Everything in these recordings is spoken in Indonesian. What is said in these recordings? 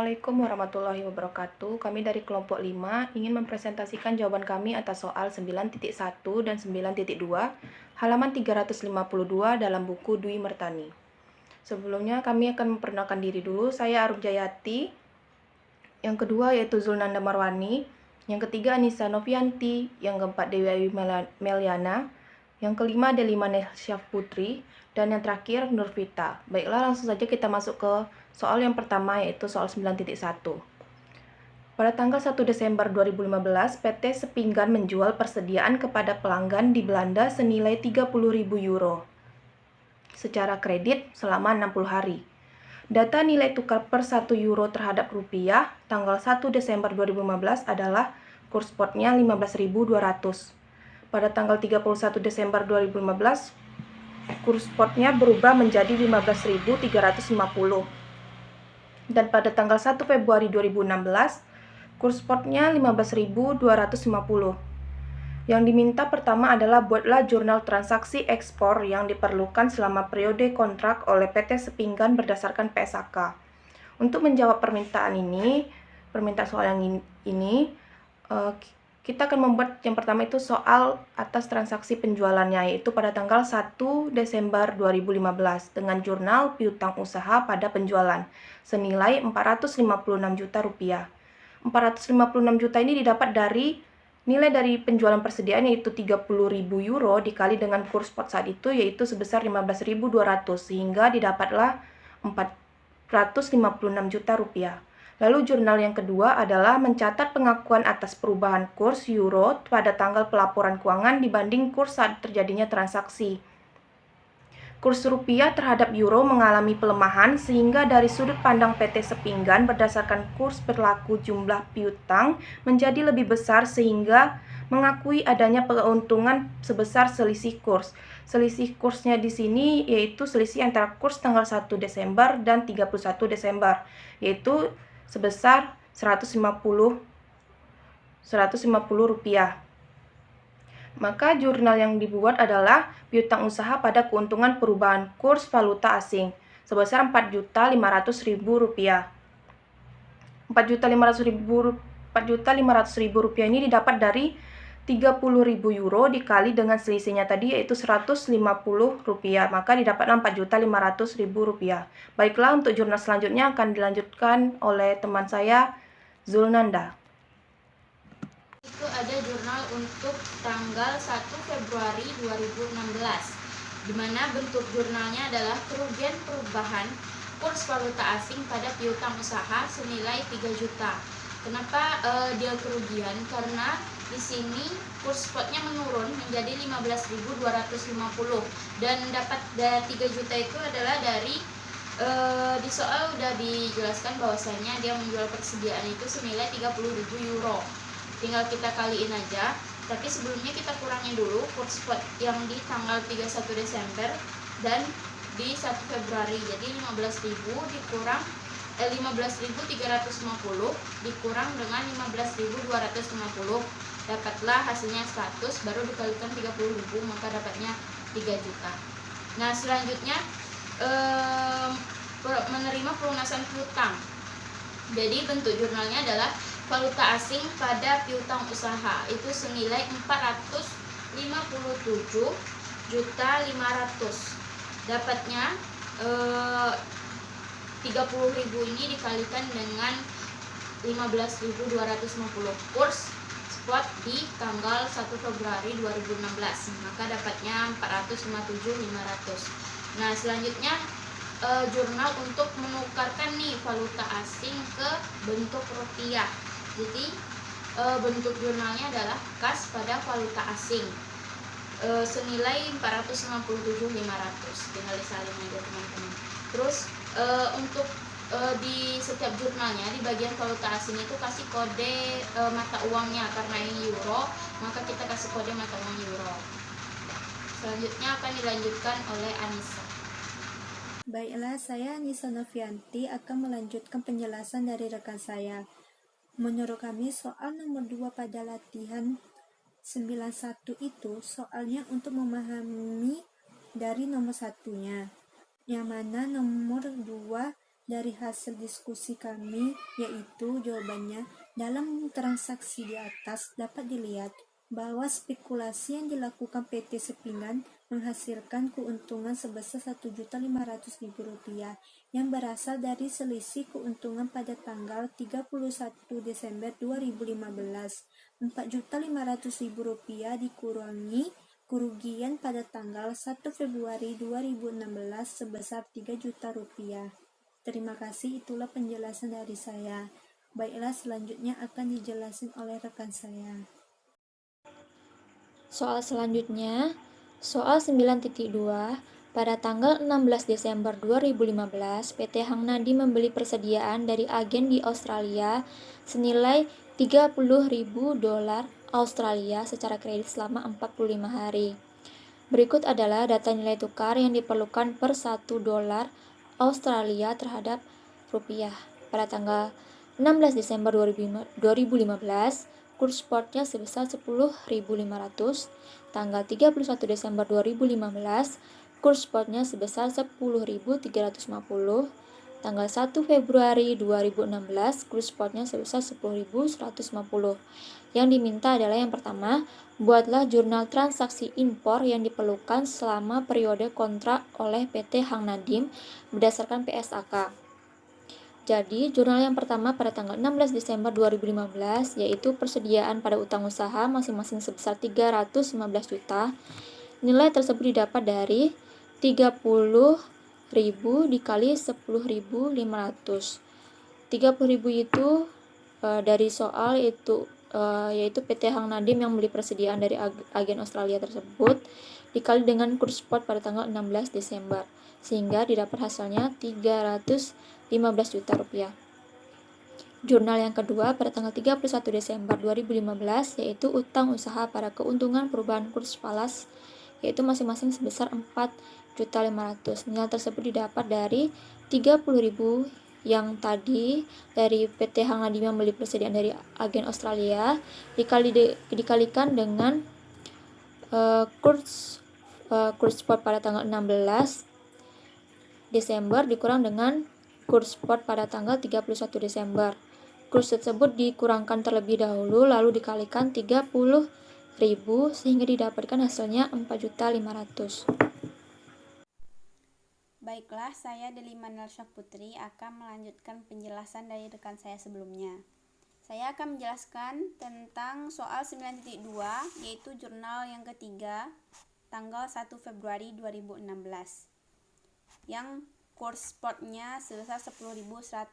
Assalamualaikum warahmatullahi wabarakatuh. Kami dari kelompok 5 ingin mempresentasikan jawaban kami atas soal 9.1 dan 9.2 halaman 352 dalam buku Dwi Mertani. Sebelumnya kami akan memperkenalkan diri dulu. Saya Arum Jayati. Yang kedua yaitu Zulnanda Marwani. Yang ketiga Anissa Novianti. Yang keempat Dewi Ayu Meliana. Yang kelima Delima Syaf Putri. Dan yang terakhir Nurvita. Baiklah, langsung saja kita masuk ke soal yang pertama, yaitu soal 9.1. Pada tanggal 1 Desember 2015, PT Sepinggan menjual persediaan kepada pelanggan di Belanda senilai 30.000 euro secara kredit selama 60 hari. Data nilai tukar per 1 euro terhadap rupiah tanggal 1 Desember 2015 adalah kurs spotnya 15.200. Pada tanggal 31 Desember 2015, kurs spotnya berubah menjadi 15.350. Dan pada tanggal 1 Februari 2016, kurs spotnya 15.250. Yang diminta pertama adalah buatlah jurnal transaksi ekspor yang diperlukan selama periode kontrak oleh PT Sepinggan berdasarkan PSAK. Untuk menjawab permintaan soal yang ini, kita akan membuat yang pertama itu soal atas transaksi penjualannya, yaitu pada tanggal 1 Desember 2015 dengan jurnal piutang usaha pada penjualan senilai 456 juta rupiah. 456 juta ini didapat dari nilai dari penjualan persediaan, yaitu 30.000 euro dikali dengan kurs spot saat itu, yaitu sebesar 15.200, sehingga didapatlah 456 juta rupiah. Lalu jurnal yang kedua adalah mencatat pengakuan atas perubahan kurs euro pada tanggal pelaporan keuangan dibanding kurs saat terjadinya transaksi. Kurs rupiah terhadap euro mengalami pelemahan sehingga dari sudut pandang PT Sepinggan berdasarkan kurs berlaku jumlah piutang menjadi lebih besar sehingga mengakui adanya keuntungan sebesar selisih kurs. Selisih kursnya di sini yaitu selisih antara kurs tanggal 1 Desember dan 31 Desember, yaitu sebesar 150 rupiah. Maka jurnal yang dibuat adalah piutang usaha pada keuntungan perubahan kurs valuta asing sebesar 4.500.000 rupiah. 4.500.000 rupiah ini didapat dari 30.000 euro dikali dengan selisihnya tadi, yaitu 150 rupiah, maka didapatlah 4.500.000 rupiah. Baiklah, untuk jurnal selanjutnya akan dilanjutkan oleh teman saya, Zulnanda. Itu ada jurnal untuk tanggal 1 Februari 2016, di mana bentuk jurnalnya adalah kerugian perubahan kurs valuta asing pada piutang usaha senilai 3 juta. Kenapa dia kerugian? Karena di sini kurs spotnya menurun menjadi 15.250 dan dapat dari 3 juta itu adalah dari di soal udah dijelaskan bahwasanya dia menjual persediaan itu senilai 30.000 euro. Tinggal kita kaliin aja, tapi sebelumnya kita kurangi dulu kurs spot yang di tanggal 31 Desember dan di 1 Februari. Jadi 15.000 dikurang 15.350 dikurang dengan 15.250, dapatlah hasilnya 100, baru dikalikan 30.000, maka dapatnya 3 juta. Nah, selanjutnya menerima pelunasan piutang. Jadi bentuk jurnalnya adalah valuta asing pada piutang usaha itu senilai 457.500. Dapatnya 30.000 ini dikalikan dengan 15.250 kurs spot di tanggal 1 Februari 2016, maka dapatnya 457.500. Nah, selanjutnya jurnal untuk menukarkan nih valuta asing ke bentuk rupiah. Jadi bentuk jurnalnya adalah kas pada valuta asing senilai 457.500. Tinggal disalin aja teman-teman. Terus untuk di setiap jurnalnya di bagian valuta asing itu kasih kode mata uangnya, karena ini euro maka kita kasih kode mata uang euro. Selanjutnya akan dilanjutkan oleh Anissa. Baiklah, saya Anissa Novianti akan melanjutkan penjelasan dari rekan saya. Menurut kami, soal nomor 2 pada latihan 91 itu soalnya untuk memahami dari nomor satunya, yang mana nomor 2 dari hasil diskusi kami, yaitu jawabannya dalam transaksi di atas dapat dilihat bahwa spekulasi yang dilakukan PT Sepinggan menghasilkan keuntungan sebesar Rp1.500.000 yang berasal dari selisih keuntungan pada tanggal 31 Desember 2015. Rp4.500.000 dikurangi kerugian pada tanggal 1 Februari 2016 sebesar Rp3 juta. Terima kasih, itulah penjelasan dari saya. Baiklah, selanjutnya akan dijelasin oleh rekan saya. Soal selanjutnya, soal 9.2, pada tanggal 16 Desember 2015, PT Hang Nadi membeli persediaan dari agen di Australia senilai $30.000 Australia secara kredit selama 45 hari. Berikut adalah data nilai tukar yang diperlukan per $1 Australia terhadap rupiah. Pada tanggal 16 Desember 2015, kurs spotnya sebesar 10.500. Tanggal 31 Desember 2015, kurs spotnya sebesar 10.350. Tanggal 1 Februari 2016, kurs spotnya sebesar 10.150. Yang diminta adalah yang pertama, buatlah jurnal transaksi impor yang diperlukan selama periode kontrak oleh PT Hang Nadim berdasarkan PSAK. Jadi, jurnal yang pertama pada tanggal 16 Desember 2015 yaitu persediaan pada utang usaha masing-masing sebesar 315 juta. Nilai tersebut didapat dari 30.000 dikali 10.500. 30.000 itu dari soal itu yaitu PT Hang Nadim yang beli persediaan dari agen Australia tersebut dikali dengan kurs spot pada tanggal 16 Desember sehingga didapat hasilnya 315 juta rupiah. Jurnal yang kedua pada tanggal 31 Desember 2015 yaitu utang usaha pada keuntungan perubahan kurs falas yaitu masing-masing sebesar 4.500.000. Nilai tersebut didapat dari 30.000 yang tadi dari PT Hang Nadim yang beli persediaan dari agen Australia dikalikan dengan kurs spot pada tanggal 16 Desember dikurang dengan kurs spot pada tanggal 31 Desember. Kurs tersebut dikurangkan terlebih dahulu lalu dikalikan 30.000 sehingga didapatkan hasilnya 4.500.000. Baiklah, saya Delima Nelsya Putri akan melanjutkan penjelasan dari rekan saya sebelumnya. Saya akan menjelaskan tentang soal 9.2 yaitu jurnal yang ketiga tanggal 1 Februari 2016 yang kurs spotnya sebesar 10.150.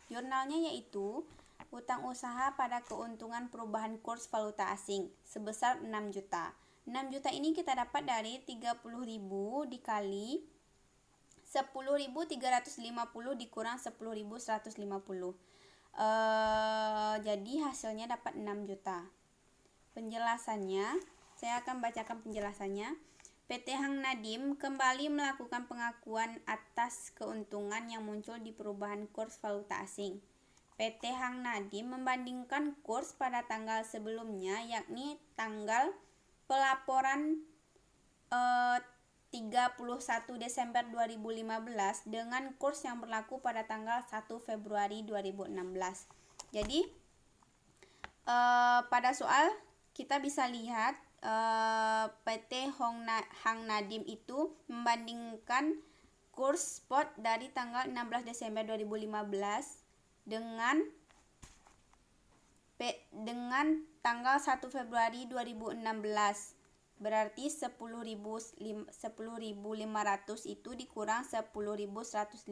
Jurnalnya yaitu utang usaha pada keuntungan perubahan kurs valuta asing sebesar 6 juta. 6 juta ini kita dapat dari 30.000 dikali 10.350 dikurang 10.150. Jadi hasilnya dapat 6 juta. Penjelasannya, saya akan bacakan penjelasannya. PT Hang Nadim kembali melakukan pengakuan atas keuntungan yang muncul di perubahan kurs valuta asing. PT Hang Nadim membandingkan kurs pada tanggal sebelumnya yakni tanggal pelaporan 31 Desember 2015 dengan kurs yang berlaku pada tanggal 1 Februari 2016. Jadi pada soal kita bisa lihat PT Hang Nadim itu membandingkan kurs spot dari tanggal 16 Desember 2015 dengan tanggal 1 Februari 2016. Berarti 10.500 itu dikurang 10.150.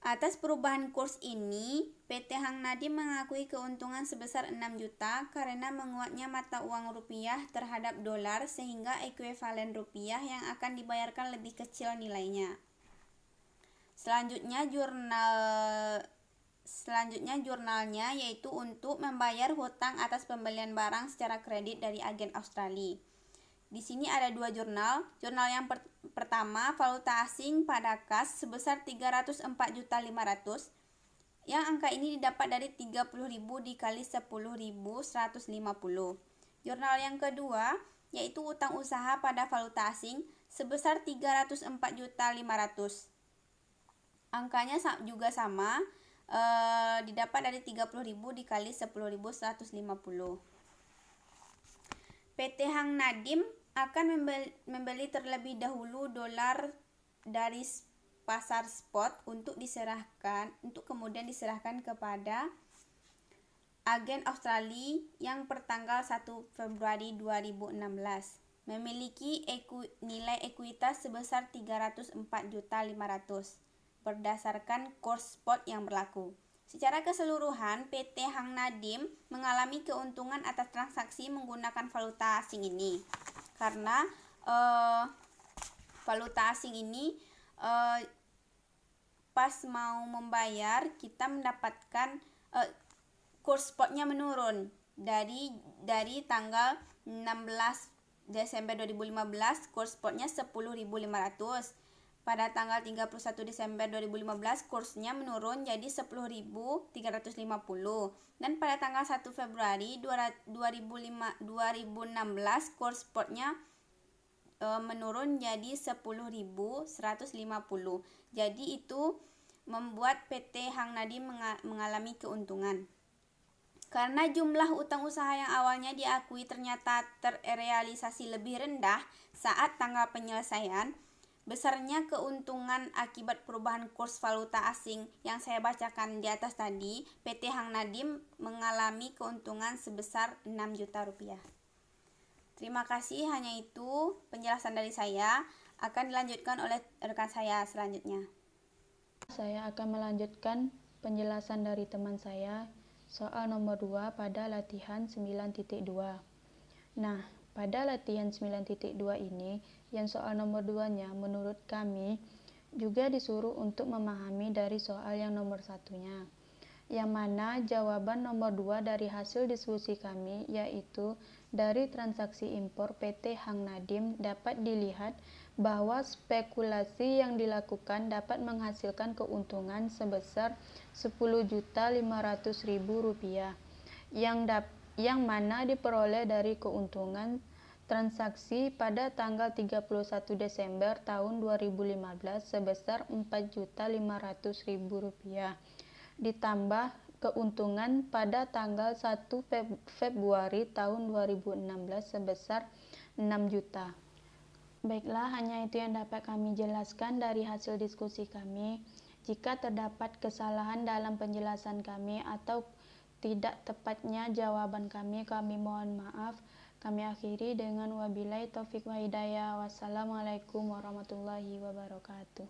Atas perubahan kurs ini, PT Hang Nadim mengakui keuntungan sebesar 6 juta karena menguatnya mata uang rupiah terhadap dolar sehingga ekuivalen rupiah yang akan dibayarkan lebih kecil nilainya. Selanjutnya jurnalnya yaitu untuk membayar hutang atas pembelian barang secara kredit dari agen Australia. Di sini ada dua jurnal. Jurnal yang pertama valuta asing pada kas sebesar 304.500. Yang angka ini didapat dari 30.000 dikali 10.150. Jurnal yang kedua yaitu utang usaha pada valuta asing sebesar 304.500.000. Angkanya juga sama, didapat dari 30.000 dikali 10.150. PT Hang Nadim akan membeli terlebih dahulu dolar dari pasar spot untuk kemudian diserahkan kepada agen Australia yang pertanggal 1 Februari 2016 memiliki nilai ekuitas sebesar 304.500.000 berdasarkan kurs spot yang berlaku. Secara keseluruhan, PT Hang Nadim mengalami keuntungan atas transaksi menggunakan valuta asing ini. Karena valuta asing ini pas mau membayar kita mendapatkan kurs spotnya menurun dari tanggal 16 Desember 2015 kurs spotnya 10.500. Pada tanggal 31 Desember 2015 kursnya menurun jadi 10.350 dan pada tanggal 1 Februari 2016 kurs spotnya menurun jadi 10.150. Jadi itu membuat PT Hang Nadim mengalami keuntungan. Karena jumlah utang usaha yang awalnya diakui ternyata terrealisasi lebih rendah saat tanggal penyelesaian, besarnya keuntungan akibat perubahan kurs valuta asing yang saya bacakan di atas tadi, PT Hang Nadim mengalami keuntungan sebesar 6 juta rupiah. Terima kasih, hanya itu penjelasan dari saya. Akan dilanjutkan oleh rekan saya selanjutnya. Saya akan melanjutkan penjelasan dari teman saya, soal nomor 2 pada latihan 9.2. Nah, pada latihan 9.2 ini, yang soal nomor 2-nya menurut kami juga disuruh untuk memahami dari soal yang nomor 1-nya. Yang mana jawaban nomor 2 dari hasil diskusi kami, yaitu dari transaksi impor PT Hang Nadim dapat dilihat bahwa spekulasi yang dilakukan dapat menghasilkan keuntungan sebesar Rp10.500.000 yang mana diperoleh dari keuntungan transaksi pada tanggal 31 Desember tahun 2015 sebesar Rp4.500.000 ditambah keuntungan pada tanggal 1 Februari tahun 2016 sebesar 6 juta. Baiklah, hanya itu yang dapat kami jelaskan dari hasil diskusi kami. Jika terdapat kesalahan dalam penjelasan kami atau tidak tepatnya jawaban kami mohon maaf. Kami akhiri dengan wabillahi taufik wa hidayah. Wassalamualaikum warahmatullahi wabarakatuh.